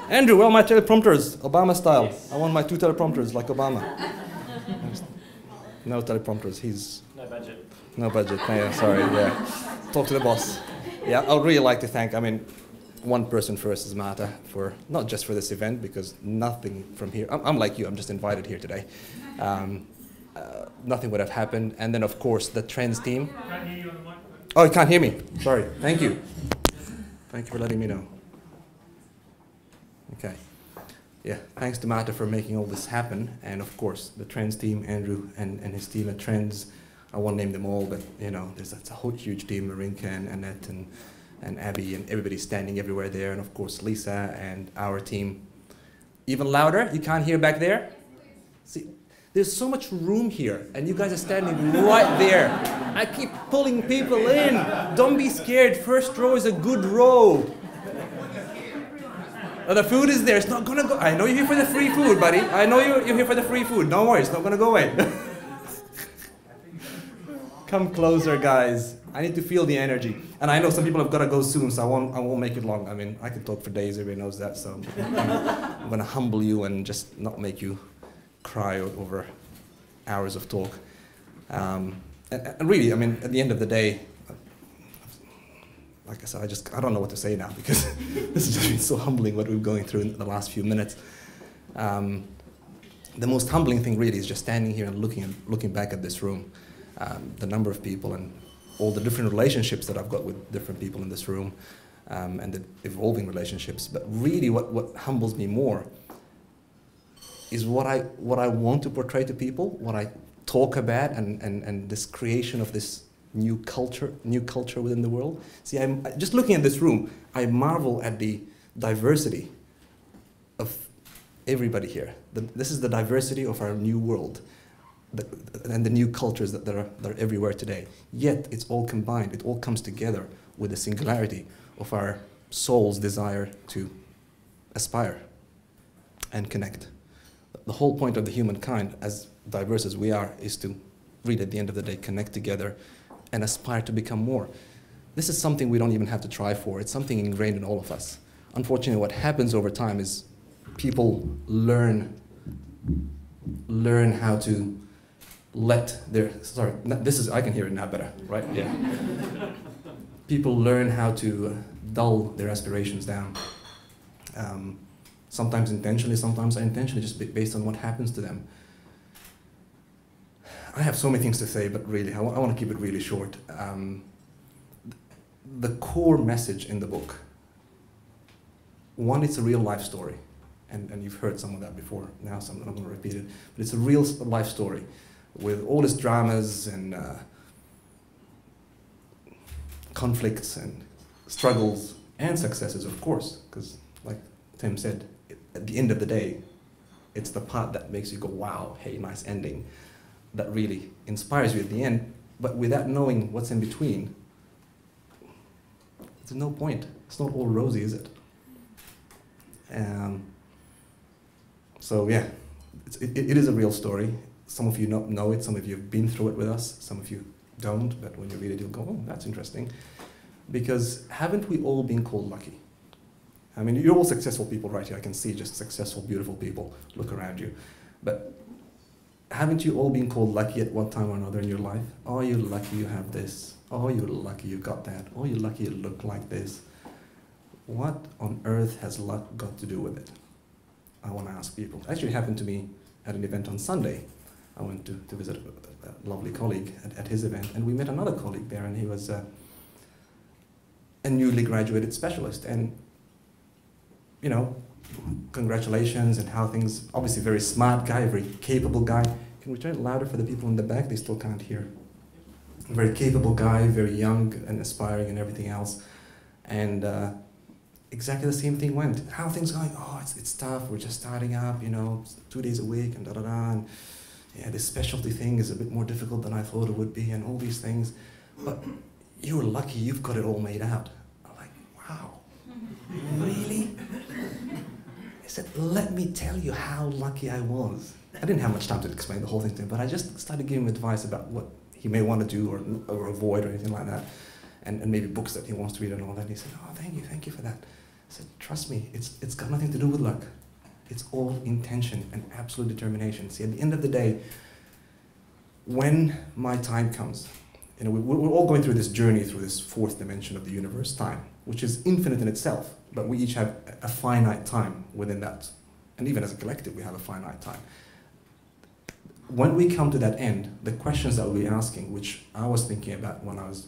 Andrew, well, my teleprompters, Obama style. Yes. I want my 2 teleprompters like Obama. No teleprompters, he's... No budget. No budget, yeah, sorry, yeah. Talk to the boss. Yeah, I would really like to thank, one person first is Marta, for not just for this event, because nothing from here, I'm like you, I'm just invited here today. Nothing would have happened. And then, of course, the Trends team. Can't hear you on the microphone. Oh, you can't hear me. Sorry. Thank you. Thank you for letting me know. Okay. Yeah, thanks to Marta for making all this happen. And, of course, the Trends team, Andrew and his team at Trends. I won't name them all, but, there's a whole huge team, Marinka and Annette and Abby, and everybody standing everywhere there. And, of course, Lisa and our team. Even louder? You can't hear back there? See? There's so much room here, and you guys are standing right there. I keep pulling people in. Don't be scared. First row is a good row. The food is there. It's not going to go. I know you're here for the free food, buddy. I know you're here for the free food. Don't worry. It's not going to go away. Come closer, guys. I need to feel the energy. And I know some people have got to go soon, so I won't make it long. I can talk for days. Everybody knows that. So I'm going to humble you and just not make you cry over hours of talk. And really, at the end of the day, like I said, I don't know what to say now, because this has just been so humbling what we're going through in the last few minutes. The most humbling thing really is just standing here and looking back at this room, the number of people and all the different relationships that I've got with different people in this room, and the evolving relationships. But really what humbles me more is what I want to portray to people, what I talk about, and this creation of this new culture within the world. See, I'm just looking at this room, I marvel at the diversity of everybody here. This is the diversity of our new world, and the new cultures that are everywhere today. Yet it's all combined, it all comes together with the singularity of our soul's desire to aspire and connect. The whole point of the humankind, as diverse as we are, is to really, at the end of the day, connect together and aspire to become more. This is something we don't even have to try for. It's something ingrained in all of us. Unfortunately, what happens over time is people learn how to let their, I can hear it now better, right? Yeah. People learn how to dull their aspirations down. Sometimes intentionally, sometimes unintentionally, just based on what happens to them. I have so many things to say, but really, I want to keep it really short. The core message in the book, one, it's a real life story, and you've heard some of that before now, so I'm not going to repeat it, but it's a real life story with all its dramas and conflicts and struggles and successes, of course, because like Tim said, at the end of the day, it's the part that makes you go, wow, hey, nice ending, that really inspires you at the end. But without knowing what's in between, there's no point. It's not all rosy, is it? So yeah, it is a real story. Some of you know it, some of you have been through it with us, some of you don't, but when you read it, you'll go, oh, that's interesting. Because haven't we all been called lucky? I mean, you're all successful people right here. I can see just successful, beautiful people. Look around you. But haven't you all been called lucky at one time or another in your life? Oh, you're lucky you have this. Oh, you're lucky you got that. Oh, you're lucky you look like this. What on earth has luck got to do with it? I want to ask people. It actually happened to me at an event on Sunday. I went to visit a lovely colleague at his event, and we met another colleague there, and he was a newly graduated specialist. And you know, congratulations and how things, obviously very smart guy, very capable guy. Can we turn it louder for the people in the back? They still can't hear. A very capable guy, very young and aspiring and everything else. And exactly the same thing went. How are things going? Oh, it's tough, we're just starting up, you know, 2 days a week and da-da-da. And yeah, this specialty thing is a bit more difficult than I thought it would be and all these things. But you're lucky you've got it all made out. I'm like, wow. Really? He said, let me tell you how lucky I was. I didn't have much time to explain the whole thing to him, but I just started giving him advice about what he may want to do or avoid or anything like that, and maybe books that he wants to read and all that. And he said, oh, thank you for that. I said, trust me, it's got nothing to do with luck. It's all intention and absolute determination. See, at the end of the day, when my time comes, we're all going through this journey through this fourth dimension of the universe, time, which is infinite in itself, but we each have a finite time within that. And even as a collective, we have a finite time. When we come to that end, the questions that we'll be asking, which I was thinking about when I was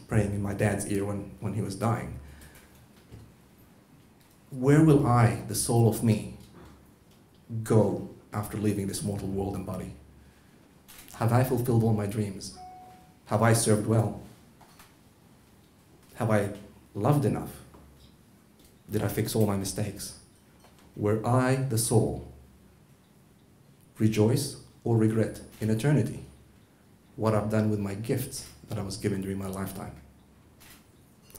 praying in my dad's ear when he was dying, where will I, the soul of me, go after leaving this mortal world and body? Have I fulfilled all my dreams? Have I served well? Have I loved enough? Did I fix all my mistakes? Will I, the soul, rejoice or regret in eternity what I've done with my gifts that I was given during my lifetime?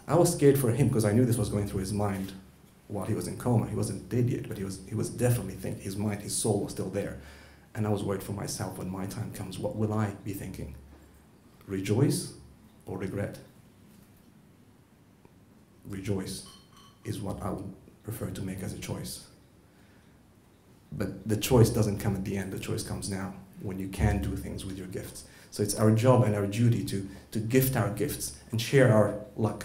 I was scared for him because I knew this was going through his mind while he was in coma. He wasn't dead yet, but he was definitely thinking. His mind, his soul was still there. And I was worried for myself when my time comes. What will I be thinking? Rejoice or regret? Rejoice is what I would prefer to make as a choice. But the choice doesn't come at the end. The choice comes now, when you can do things with your gifts. So it's our job and our duty to gift our gifts and share our luck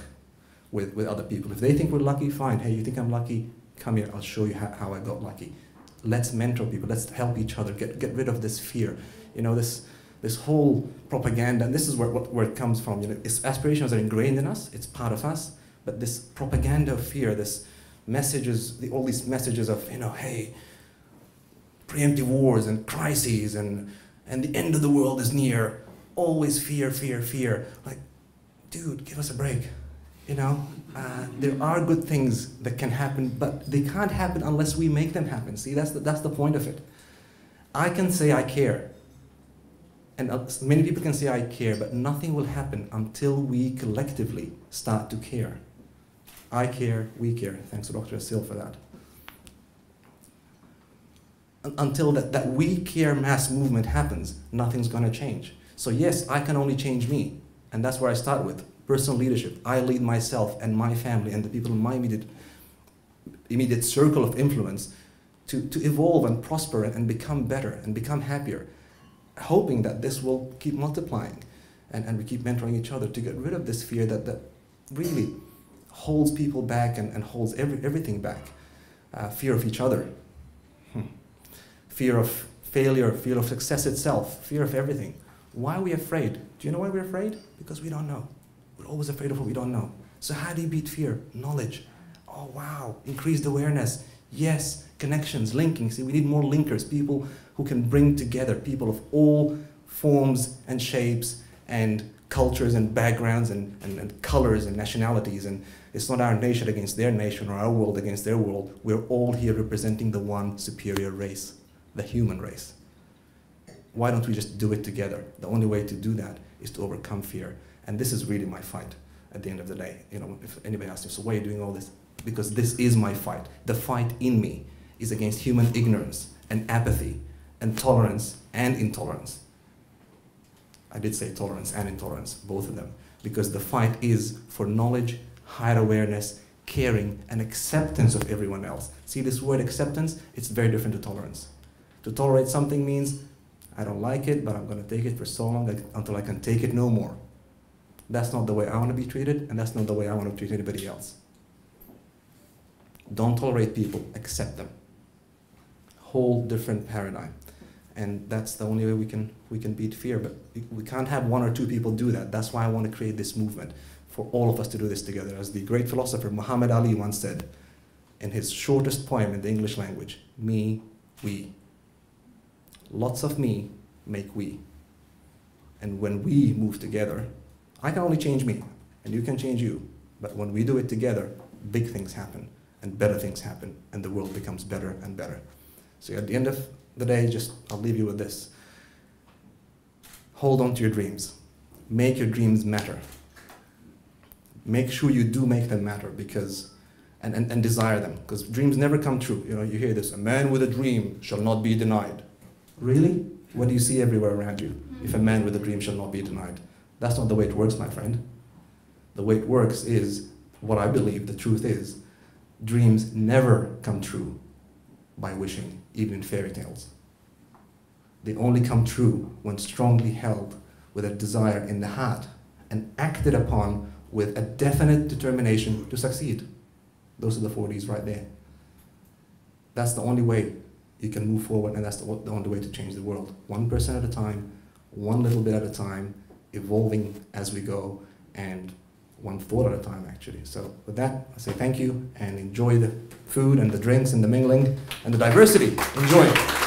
with other people. If they think we're lucky, fine. Hey, you think I'm lucky? Come here, I'll show you how I got lucky. Let's mentor people. Let's help each other. Get rid of this fear. This whole propaganda, and this is where it comes from. Aspirations are ingrained in us. It's part of us. But this propaganda of fear, this messages, all these messages of, hey, preemptive wars and crises and the end of the world is near. Always fear, fear, fear. Like, dude, give us a break. There are good things that can happen, but they can't happen unless we make them happen. See, that's the point of it. I can say I care, and many people can say I care, but nothing will happen until we collectively start to care. I care, we care. Thanks to Dr. Asil for that. Until that we care mass movement happens, nothing's going to change. So yes, I can only change me, and that's where I start with. Personal leadership. I lead myself and my family and the people in my immediate circle of influence to evolve and prosper and become better and become happier, hoping that this will keep multiplying and we keep mentoring each other to get rid of this fear that really holds people back and holds everything back. Fear of each other, fear of failure, fear of success itself, fear of everything. Why are we afraid? Do you know why we're afraid? Because we don't know. We're always afraid of what we don't know. So how do you beat fear? Knowledge. Oh, wow. Increased awareness. Yes. Connections, linking. See, we need more linkers, people who can bring together people of all forms and shapes and cultures and backgrounds and colors and nationalities. And it's not our nation against their nation or our world against their world. We're all here representing the one superior race, the human race. Why don't we just do it together? The only way to do that is to overcome fear. And this is really my fight at the end of the day. If anybody asks me, so why are you doing all this? Because this is my fight. The fight in me is against human ignorance and apathy and tolerance and intolerance. I did say tolerance and intolerance, both of them. Because the fight is for knowledge, higher awareness, caring, and acceptance of everyone else. See, this word acceptance, it's very different to tolerance. To tolerate something means, I don't like it, but I'm going to take it for so long until I can take it no more. That's not the way I want to be treated, and that's not the way I want to treat anybody else. Don't tolerate people, accept them. Whole different paradigm. And that's the only way we can beat fear, but we can't have one or two people do that. That's why I want to create this movement, for all of us to do this together. As the great philosopher Muhammad Ali once said, in his shortest poem in the English language, me, we. Lots of me make we. And when we move together, I can only change me, and you can change you. But when we do it together, big things happen, and better things happen, and the world becomes better and better. So at the end of the day, I'll leave you with this. Hold on to your dreams. Make your dreams matter. Make sure you do make them matter, because, and desire them, because dreams never come true. You hear this, a man with a dream shall not be denied. Really? What do you see everywhere around you? If a man with a dream shall not be denied. That's not the way it works, my friend. The way it works is what I believe the truth is, dreams never come true by wishing, even in fairy tales. They only come true when strongly held with a desire in the heart and acted upon with a definite determination to succeed. Those are the 4Ds right there. That's the only way you can move forward, and that's the only way to change the world. 1% at a time, one little bit at a time, evolving as we go, and one thought at a time, actually. So with that, I say thank you, and enjoy the food and the drinks and the mingling and the diversity. Enjoy.